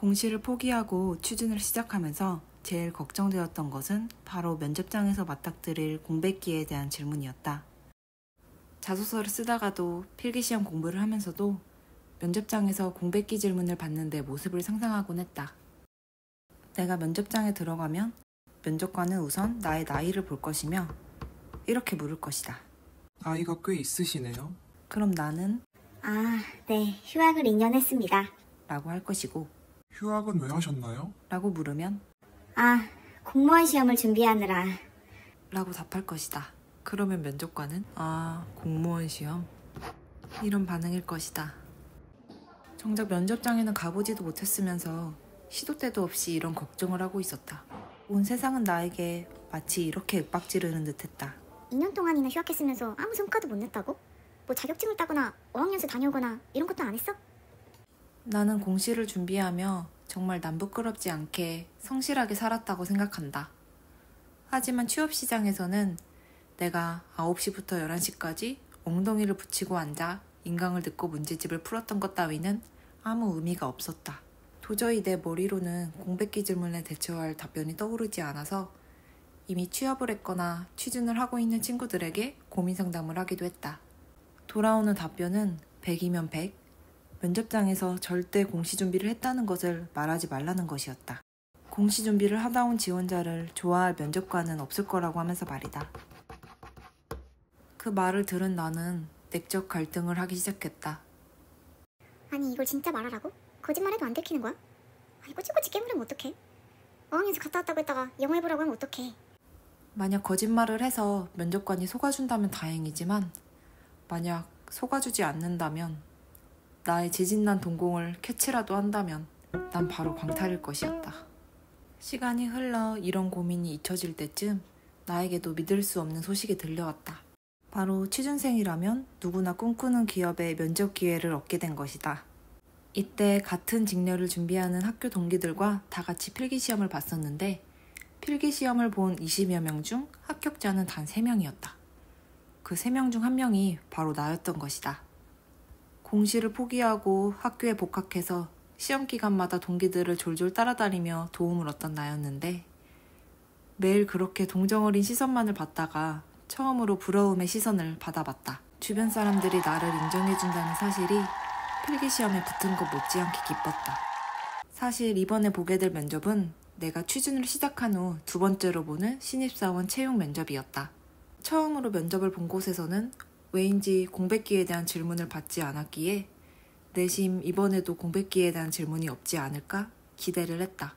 공시를 포기하고 취준을 시작하면서 제일 걱정되었던 것은 바로 면접장에서 맞닥뜨릴 공백기에 대한 질문이었다. 자소서를 쓰다가도 필기시험 공부를 하면서도 면접장에서 공백기 질문을 받는 내 모습을 상상하곤 했다. 내가 면접장에 들어가면 면접관은 우선 나의 나이를 볼 것이며 이렇게 물을 것이다. 나이가 꽤 있으시네요. 그럼 나는 네, 휴학을 2년 했습니다. 라고 할 것이고 휴학은 왜 하셨나요? 라고 물으면 공무원 시험을 준비하느라. 라고 답할 것이다. 그러면 면접관은 공무원 시험? 이런 반응일 것이다. 정작 면접장에는 가보지도 못했으면서 시도 때도 없이 이런 걱정을 하고 있었다. 온 세상은 나에게 마치 이렇게 윽박지르는 듯했다. 2년 동안이나 휴학했으면서 아무 성과도 못 냈다고? 뭐 자격증을 따거나 어학연수 다녀오거나 이런 것도 안 했어? 나는 공시를 준비하며 정말 남 부끄럽지 않게 성실하게 살았다고 생각한다. 하지만 취업시장에서는 내가 9시부터 11시까지 엉덩이를 붙이고 앉아 인강을 듣고 문제집을 풀었던 것 따위는 아무 의미가 없었다. 도저히 내 머리로는 공백기 질문에 대처할 답변이 떠오르지 않아서 이미 취업을 했거나 취준을 하고 있는 친구들에게 고민 상담을 하기도 했다. 돌아오는 답변은 100이면 100, 면접장에서 절대 공시 준비를 했다는 것을 말하지 말라는 것이었다. 공시 준비를 하다 온 지원자를 좋아할 면접관은 없을 거라고 하면서 말이다. 그 말을 들은 나는 내적 갈등을 하기 시작했다. 아니 이걸 진짜 말하라고? 거짓말해도 안 들키는 거야? 아니 꼬치꼬치 깨물으면 어떡해? 어학연수 갔다 왔다고 했다가 영어 해보라고 하면 어떡해? 만약 거짓말을 해서 면접관이 속아준다면 다행이지만 만약 속아주지 않는다면 나의 지진난 동공을 캐치라도 한다면 난 바로 광탈일 것이었다. 시간이 흘러 이런 고민이 잊혀질 때쯤 나에게도 믿을 수 없는 소식이 들려왔다. 바로 취준생이라면 누구나 꿈꾸는 기업의 면접 기회를 얻게 된 것이다. 이때 같은 직렬을 준비하는 학교 동기들과 다 같이 필기시험을 봤었는데 필기시험을 본 20여 명 중 합격자는 단 3명이었다. 그 3명 중 1명이 바로 나였던 것이다. 공시를 포기하고 학교에 복학해서 시험 기간마다 동기들을 졸졸 따라다니며 도움을 얻던 나였는데 매일 그렇게 동정 어린 시선만을 받다가 처음으로 부러움의 시선을 받아봤다. 주변 사람들이 나를 인정해준다는 사실이 필기시험에 붙은 것 못지않게 기뻤다. 사실 이번에 보게 될 면접은 내가 취준을 시작한 후 2번째로 보는 신입사원 채용 면접이었다. 처음으로 면접을 본 곳에서는 왜인지 공백기에 대한 질문을 받지 않았기에 내심 이번에도 공백기에 대한 질문이 없지 않을까 기대를 했다.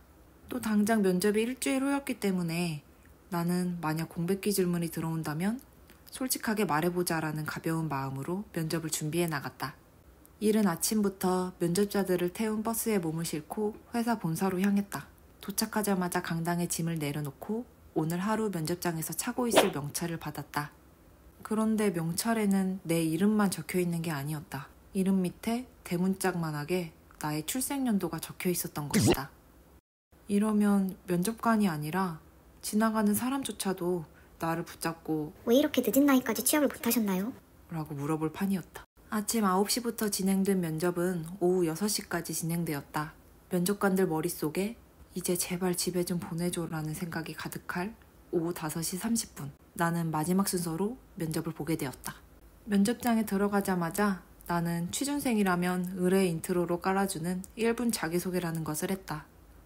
또 당장 면접이 일주일 후였기 때문에 나는 만약 공백기 질문이 들어온다면 솔직하게 말해보자라는 가벼운 마음으로 면접을 준비해 나갔다. 이른 아침부터 면접자들을 태운 버스에 몸을 싣고 회사 본사로 향했다. 도착하자마자 강당에 짐을 내려놓고 오늘 하루 면접장에서 차고 있을 명찰을 받았다. 그런데 명찰에는 내 이름만 적혀있는 게 아니었다. 이름 밑에 대문짝만하게 나의 출생연도가 적혀 있었던 것이다. 이러면 면접관이 아니라 지나가는 사람조차도 나를 붙잡고 왜 이렇게 늦은 나이까지 취업을 못하셨나요? 라고 물어볼 판이었다. 아침 9시부터 진행된 면접은 오후 6시까지 진행되었다. 면접관들 머릿속에 이제 제발 집에 좀 보내줘라는 생각이 가득할 오후 5시 30분. 나는 마지막 순서로 면접을 보게 되었다. 면접장에 들어가자마자 나는 취준생이라면 의뢰 인트로로 깔아주는 1분 자기소개라는 것을 했다.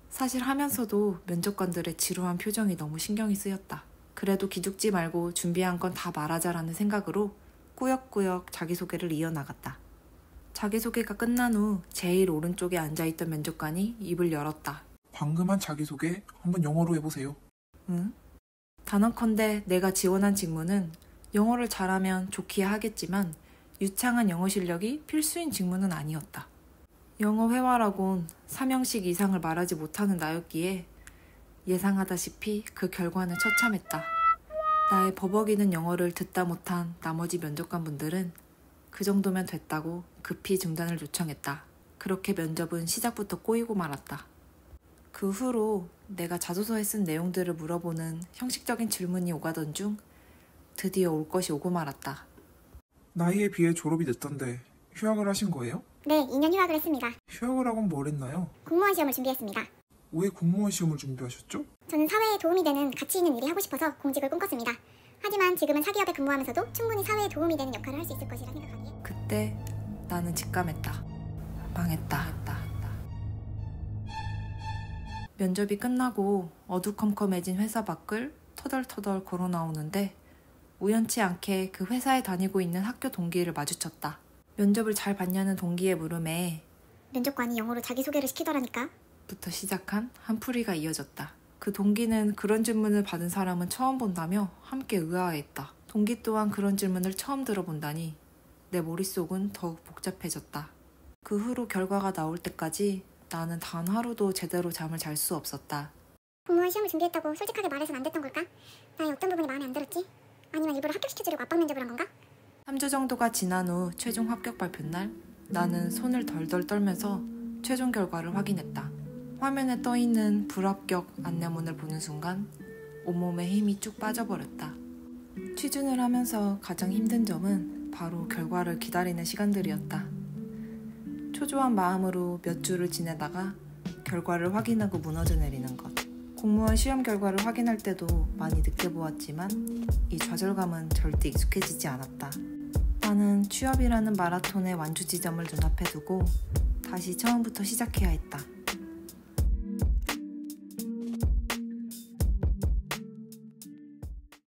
사실 하면서도 면접관들의 지루한 표정이 너무 신경이 쓰였다. 그래도 기죽지 말고 준비한 건 다 말하자라는 생각으로 꾸역꾸역 자기소개를 이어나갔다. 자기소개가 끝난 후 제일 오른쪽에 앉아있던 면접관이 입을 열었다. 방금 한 자기소개 한번 영어로 해보세요. 응? 단언컨대 내가 지원한 직무는 영어를 잘하면 좋기야 하겠지만 유창한 영어 실력이 필수인 직무는 아니었다. 영어 회화라곤 3형식 이상을 말하지 못하는 나였기에 예상하다시피 그 결과는 처참했다. 나의 버벅이는 영어를 듣다 못한 나머지 면접관분들은 그 정도면 됐다고 급히 중단을 요청했다. 그렇게 면접은 시작부터 꼬이고 말았다. 그 후로 내가 자소서에 쓴 내용들을 물어보는 형식적인 질문이 오가던 중 드디어 올 것이 오고 말았다. 나이에 비해 졸업이 늦던데 휴학을 하신 거예요? 네, 2년 휴학을 했습니다. 휴학을 하건 뭘 했나요? 공무원 시험을 준비했습니다. 왜 공무원 시험을 준비하셨죠? 저는 사회에 도움이 되는 가치 있는 일이 하고 싶어서 공직을 꿈꿨습니다. 하지만 지금은 사기업에 근무하면서도 충분히 사회에 도움이 되는 역할을 할 수 있을 것이라 생각하기에 그때 나는 직감했다. 망했다. 면접이 끝나고 어두컴컴해진 회사 밖을 터덜터덜 걸어 나오는데 우연치 않게 그 회사에 다니고 있는 학교 동기를 마주쳤다. 면접을 잘 봤냐는 동기의 물음에 면접관이 영어로 자기소개를 시키더라니까. 부터 시작한 한풀이가 이어졌다. 그 동기는 그런 질문을 받은 사람은 처음 본다며 함께 의아해했다. 동기 또한 그런 질문을 처음 들어본다니 내 머릿속은 더욱 복잡해졌다. 그 후로 결과가 나올 때까지 나는 단 하루도 제대로 잠을 잘 수 없었다. 공무원 시험을 준비했다고 솔직하게 말해서는 안 됐던 걸까? 나의 어떤 부분이 마음에 안 들었지? 아니면 일부러 합격시켜주려고 압박 면접을 한 건가? 3주 정도가 지난 후 최종 합격 발표 날 나는 손을 덜덜 떨면서 최종 결과를 확인했다. 화면에 떠있는 불합격 안내문을 보는 순간 온몸에 힘이 쭉 빠져버렸다. 취준을 하면서 가장 힘든 점은 바로 결과를 기다리는 시간들이었다. 초조한 마음으로 몇 주를 지내다가 결과를 확인하고 무너져 내리는 것. 공무원 시험 결과를 확인할 때도 많이 느껴보았지만 이 좌절감은 절대 익숙해지지 않았다. 나는 취업이라는 마라톤의 완주 지점을 눈앞에 두고 다시 처음부터 시작해야 했다.